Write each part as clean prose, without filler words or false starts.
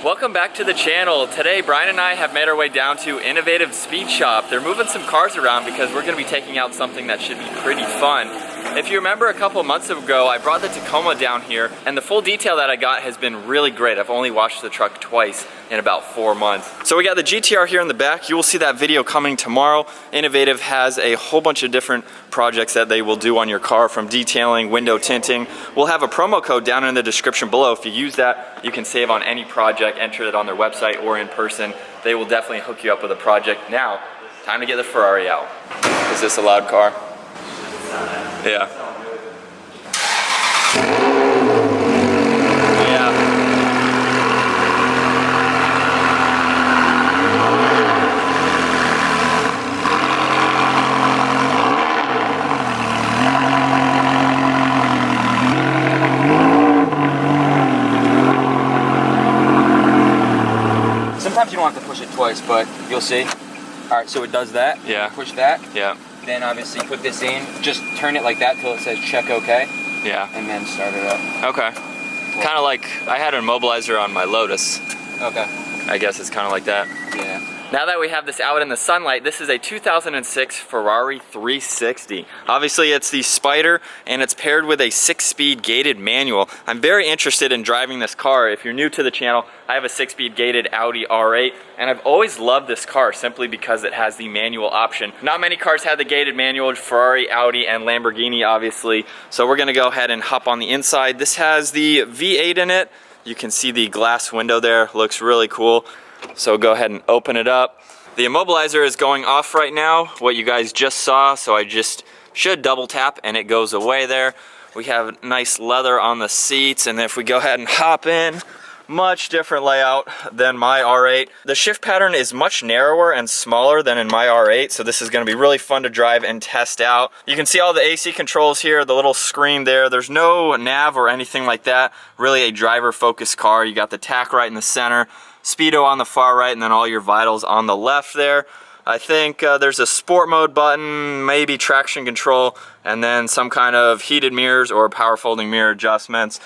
Welcome back to the channel. Today Brian and I have made our way down to Innovative Speed Shop. They're moving some cars around because we're going to be taking out something that should be pretty fun. If you remember a couple months ago, I brought the Tacoma down here and the full detail that I got has been really great. I've only washed the truck twice in about 4 months. So we got the GTR here in the back. You will see that video coming tomorrow. Innovative has a whole bunch of different projects that they will do on your car, from detailing, window tinting. We'll have a promo code down in the description below. If you use that, you can save on any project, enter it on their website or in person. They will definitely hook you up with a project. Now, time to get the Ferrari out. Is this a loud car? Yeah. Sometimes you don't have to push it twice, but you'll see. Alright, so it does that. Yeah. Push that. Yeah. Then obviously put this in. Just turn it like that till it says check OK. Yeah. And then start it up. Okay. Cool. Kind of like, I had an immobilizer on my Lotus. Okay. I guess it's kind of like that. Yeah. Now that we have this out in the sunlight, this is a 2006 Ferrari 360. Obviously it's the Spyder and it's paired with a 6-speed gated manual. I'm very interested in driving this car. If you're new to the channel, I have a 6-speed gated Audi R8 and I've always loved this car simply because it has the manual option. Not many cars have the gated manual, Ferrari, Audi, and Lamborghini obviously. So we're gonna go ahead and hop on the inside. This has the V8 in it. You can see the glass window there, looks really cool. So go ahead and open it up. The immobilizer is going off right now, what you guys just saw, so I just should double tap and it goes away there. We have nice leather on the seats, and if we go ahead and hop in, much different layout than my R8. The shift pattern is much narrower and smaller than in my R8, so this is going to be really fun to drive and test out. You can see all the AC controls here, the little screen there. There's no nav or anything like that. Really a driver-focused car. You got the tack right in the center, speedo on the far right, and then all your vitals on the left there. I think there's a sport mode button, maybe traction control, and then some kind of heated mirrors or power folding mirror adjustments.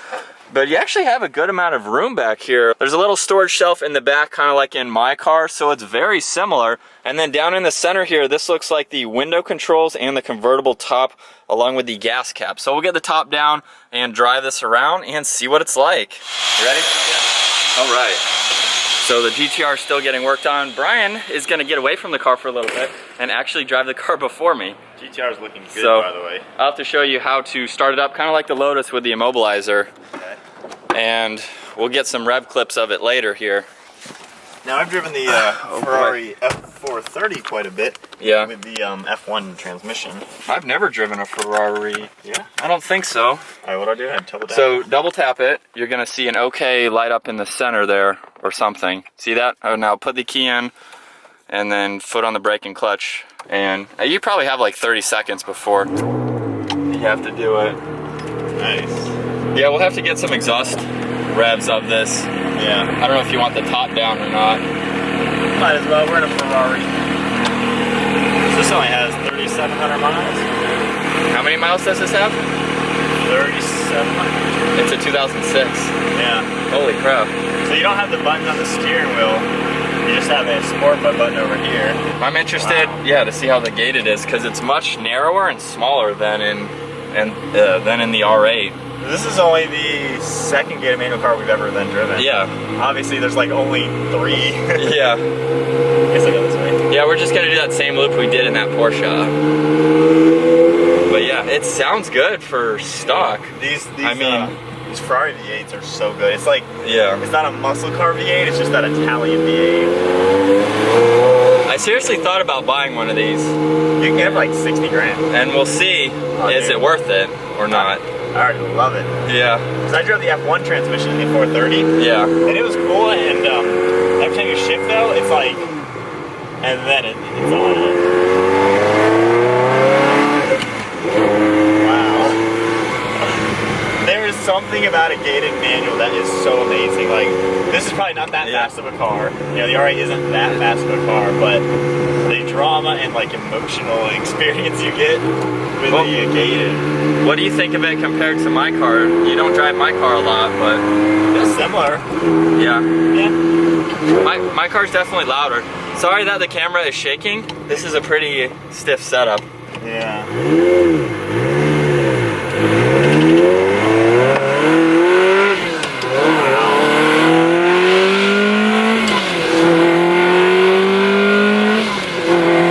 But you actually have a good amount of room back here. There's a little storage shelf in the back, kind of like in my car, so it's very similar. And then down in the center here, this looks like the window controls and the convertible top along with the gas cap. So we'll get the top down and drive this around and see what it's like. You ready? Yeah. All right. So the GTR is still getting worked on. Brian is gonna get away from the car for a little bit and actually drive the car before me. GTR is looking good, by the way. I'll have to show you how to start it up, kind of like the Lotus with the immobilizer. Okay. And we'll get some rev clips of it later here. Now I've driven the Ferrari F430 quite a bit. Yeah. With the F1 transmission. I've never driven a Ferrari. Yeah? I don't think so. Alright, what do I do? I double tap. So double tap it. You're gonna see an OK light up in the center there or something. See that? Oh, now put the key in and then foot on the brake and clutch. And you probably have like 30 seconds before you have to do it. Nice. Yeah, we'll have to get some exhaust revs of this. Yeah. I don't know if you want the top down or not. Might as well. We're in a Ferrari. This only has 3,700 miles. How many miles does this have? 3,700. It's a 2006. Yeah. Holy crap. So you don't have the buttons on the steering wheel. You just have a sport mode button over here. I'm interested, yeah, to see how the gated is, because it's much narrower and smaller than in the R8. This is only the second gated manual car we've ever then driven. Yeah. Obviously, there's like only 3. Yeah. I guess I go this way. Yeah, we're just gonna do that same loop we did in that Porsche. But yeah, it sounds good for stock. These Ferrari V8s are so good. It's like, yeah, it's not a muscle car V8, it's just that Italian V8. I seriously thought about buying one of these. You can get it for like 60 grand. And we'll see, is it worth it or not? I already love it. Yeah. So I drove the F1 transmission in the 430. Yeah. And it was cool, and every time you shift though, it's like, and then it's on. There is something about a gated manual that is so amazing. Like, this is probably not that fast of a car. You know, the R8 isn't that fast of a car, but the drama and like emotional experience you get with the gated What do you think of it compared to my car? You don't drive my car a lot, but It's similar. yeah. Yeah. My car's definitely louder. Sorry that the camera is shaking. This is a pretty stiff setup. Yeah.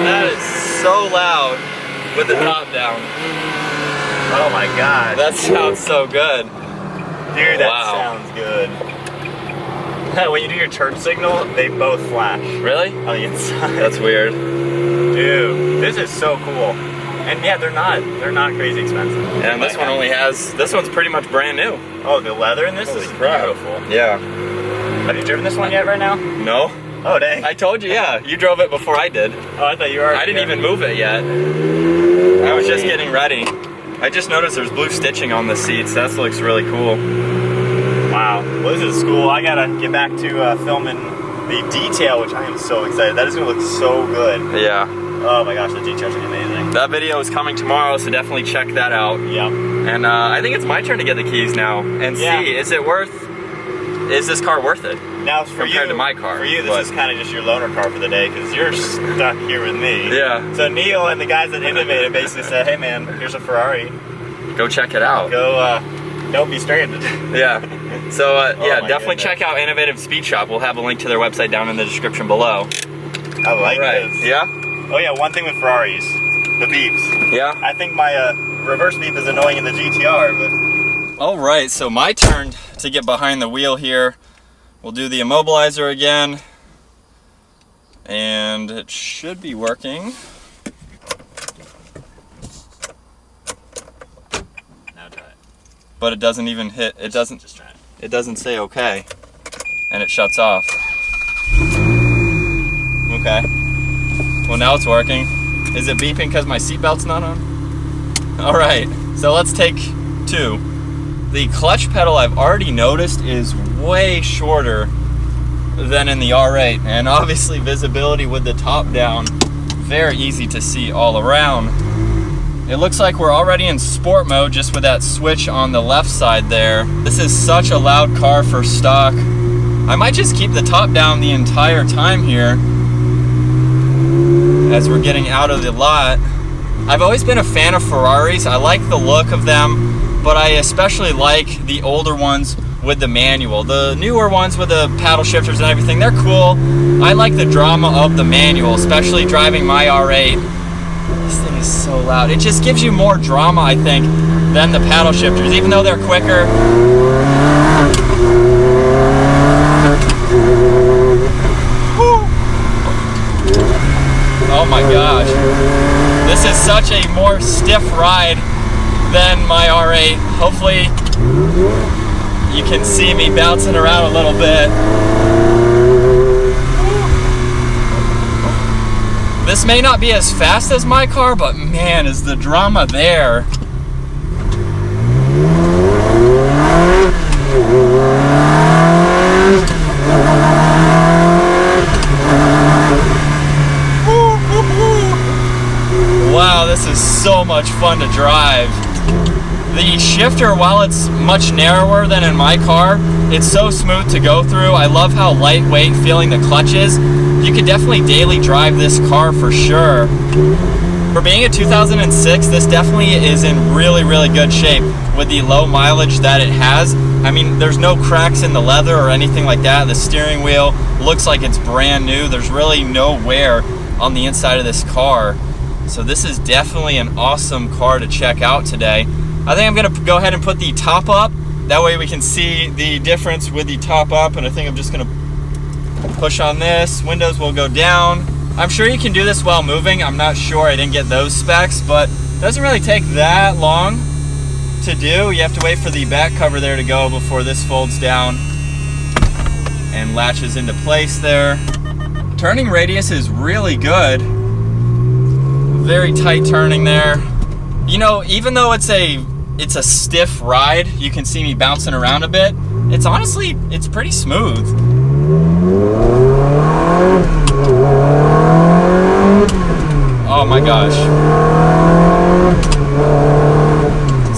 That is so loud with the top down. Oh my god. That sounds so good. Dude, that Wow. sounds good. When you do your turn signal, they both flash Really? on the inside. That's weird. Dude, this is so cool. And yeah, they're not crazy expensive. And this one only has, this one's pretty much brand new. Oh, the leather in this is beautiful. Yeah. Have you driven this one yet right now? No? Oh, dang. I told you, yeah. You drove it before I did. Oh, I thought you were. I didn't even move it yet. I was just getting ready. I just noticed there's blue stitching on the seats. That looks really cool. Wow. Well, this is cool. I gotta get back to filming the detail, which I am so excited. That is gonna look so good. Yeah. Oh my gosh, the details are amazing. That video is coming tomorrow, so definitely check that out. Yep. And I think it's my turn to get the keys now and Yeah. see, is this car worth it? Now, for Compared you, to my car, for you, this but- is kind of just your loaner car for the day because you're stuck here with me. Yeah. So Neil and the guys that innovated basically said, "Hey man, here's a Ferrari. Go check it out. Go, don't be stranded." Yeah. So yeah, my definitely goodness. check out Innovative Speed Shop. We'll have a link to their website down in the description below. I like this. Yeah? Oh yeah, one thing with Ferraris, the beeps. Yeah. I think my reverse beep is annoying in the GTR, but All right, so my turn to get behind the wheel here. We'll do the immobilizer again. And it should be working. now try it. But it doesn't even hit, it doesn't Just try it. It doesn't say okay, and it shuts off. Okay. Well, now it's working. Is it beeping because my seatbelt's not on? All right, so let's take two. The clutch pedal I've already noticed is way shorter than in the R8, and obviously visibility with the top down, very easy to see all around. It looks like we're already in sport mode just with that switch on the left side there. This is such a loud car for stock. I might just keep the top down the entire time here as we're getting out of the lot. I've always been a fan of Ferraris. I like the look of them, but I especially like the older ones with the manual. The newer ones with the paddle shifters and everything, they're cool. I like the drama of the manual, especially driving my R8. This thing is so loud. It just gives you more drama, I think, than the paddle shifters, even though they're quicker. Woo. Oh my gosh. This is such a more stiff ride than my R8. Hopefully you can see me bouncing around a little bit. This may not be as fast as my car, but man, is the drama there. Wow, this is so much fun to drive. The shifter, while it's much narrower than in my car, it's so smooth to go through. I love how lightweight feeling the clutch is. You could definitely daily drive this car for sure. For being a 2006, this definitely is in really, really good shape with the low mileage that it has. I mean, there's no cracks in the leather or anything like that. The steering wheel looks like it's brand new. There's really no wear on the inside of this car. So this is definitely an awesome car to check out today. I think I'm gonna go ahead and put the top up. That way we can see the difference with the top up, and I think I'm just gonna push on this. Windows will go down. I'm sure you can do this while moving. I'm not sure, I didn't get those specs, but it doesn't really take that long to do. You have to wait for the back cover there to go before this folds down and latches into place there. Turning radius is really good. Very tight turning there. You know, even though it's a stiff ride, you can see me bouncing around a bit. It's honestly, it's pretty smooth. Oh my gosh.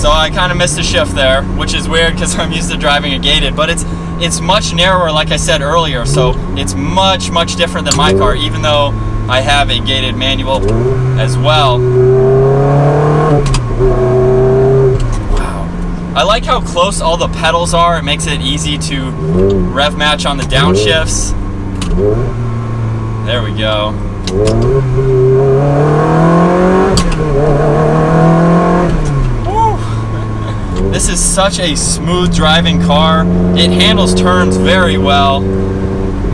So I kind of missed a shift there, which is weird because I'm used to driving a gated, but it's much narrower, like I said earlier, so it's much different than my car, even though I have a gated manual as well. Wow. I like how close all the pedals are. It makes it easy to rev match on the downshifts. There we go. This is such a smooth driving car. It handles turns very well.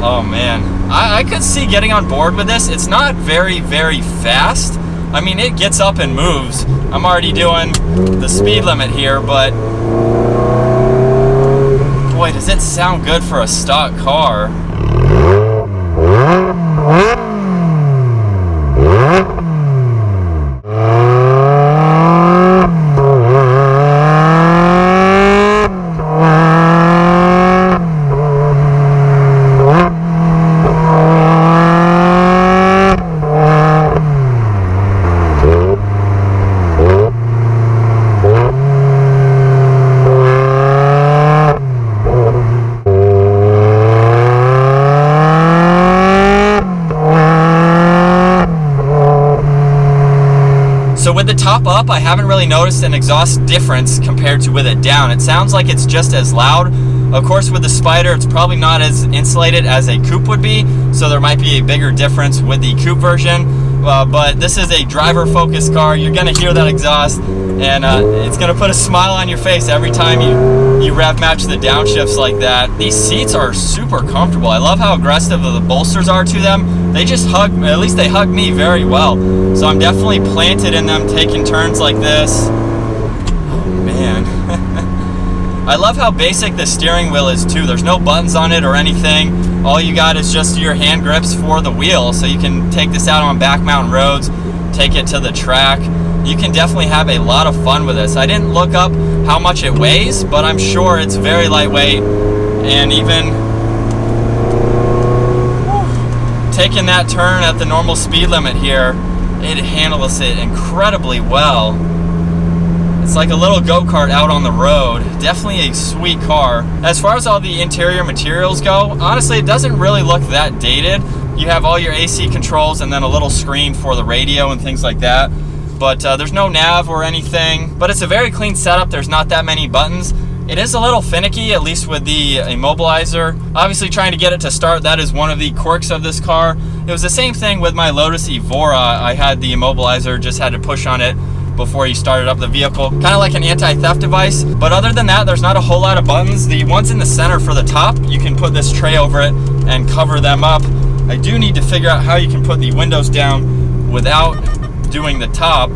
Oh man, I could see getting on board with this. It's not very fast. I mean, it gets up and moves. I'm already doing the speed limit here, but boy, does it sound good for a stock car. So with the top up, I haven't really noticed an exhaust difference compared to with it down. It sounds like it's just as loud. Of course, with the Spyder, it's probably not as insulated as a coupe would be, so there might be a bigger difference with the coupe version. But this is a driver-focused car. You're gonna hear that exhaust, and it's gonna put a smile on your face every time you rev match the downshifts like that. These seats are super comfortable. I love how aggressive the bolsters are to them. They just hug, at least they hug me very well. So I'm definitely planted in them, taking turns like this. Oh man. I love how basic the steering wheel is too. There's no buttons on it or anything. All you got is just your hand grips for the wheel, so you can take this out on back mountain roads, take it to the track. You can definitely have a lot of fun with this. I didn't look up how much it weighs, but I'm sure it's very lightweight, and even taking that turn at the normal speed limit here, it handles it incredibly well. It's like a little go-kart out on the road. Definitely a sweet car. As far as all the interior materials go, honestly, it doesn't really look that dated. You have all your AC controls and then a little screen for the radio and things like that. But there's no nav or anything. But it's a very clean setup. There's not that many buttons. It is a little finicky, at least with the immobilizer. Obviously, trying to get it to start, that is one of the quirks of this car. It was the same thing with my Lotus Evora. I had the immobilizer, just had to push on it before you started up the vehicle. Kind of like an anti-theft device. But other than that, there's not a whole lot of buttons. The ones in the center for the top, you can put this tray over it and cover them up. I do need to figure out how you can put the windows down without doing the top.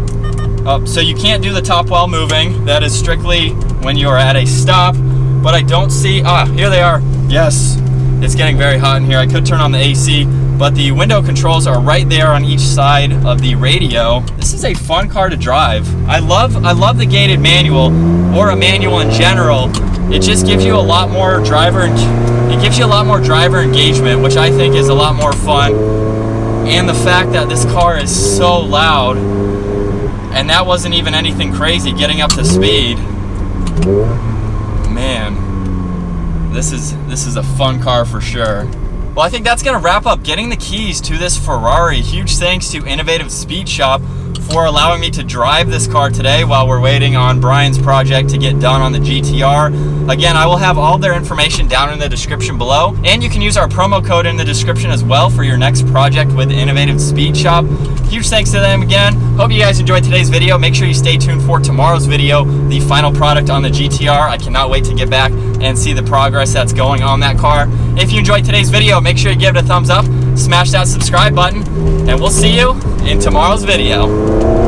So you can't do the top while moving. That is strictly when you are at a stop. But I don't see, here they are. Yes, it's getting very hot in here. I could turn on the AC, but the window controls are right there on each side of the radio. This is a fun car to drive. I love the gated manual, or a manual in general. It just gives you a lot more driver engagement, which I think is a lot more fun. And the fact that this car is so loud, and that wasn't even anything crazy getting up to speed. Man, this is a fun car for sure. Well, I think that's gonna wrap up getting the keys to this Ferrari. Huge thanks to Innovative Speed Shop for allowing me to drive this car today while we're waiting on Brian's project to get done on the GTR. Again, I will have all their information down in the description below, and you can use our promo code in the description as well for your next project with Innovative Speed Shop. Huge thanks to them again. Hope you guys enjoyed today's video. Make sure you stay tuned for tomorrow's video, the final product on the GTR. I cannot wait to get back and see the progress that's going on that car. If you enjoyed today's video, make sure you give it a thumbs up, smash that subscribe button, and we'll see you in tomorrow's video.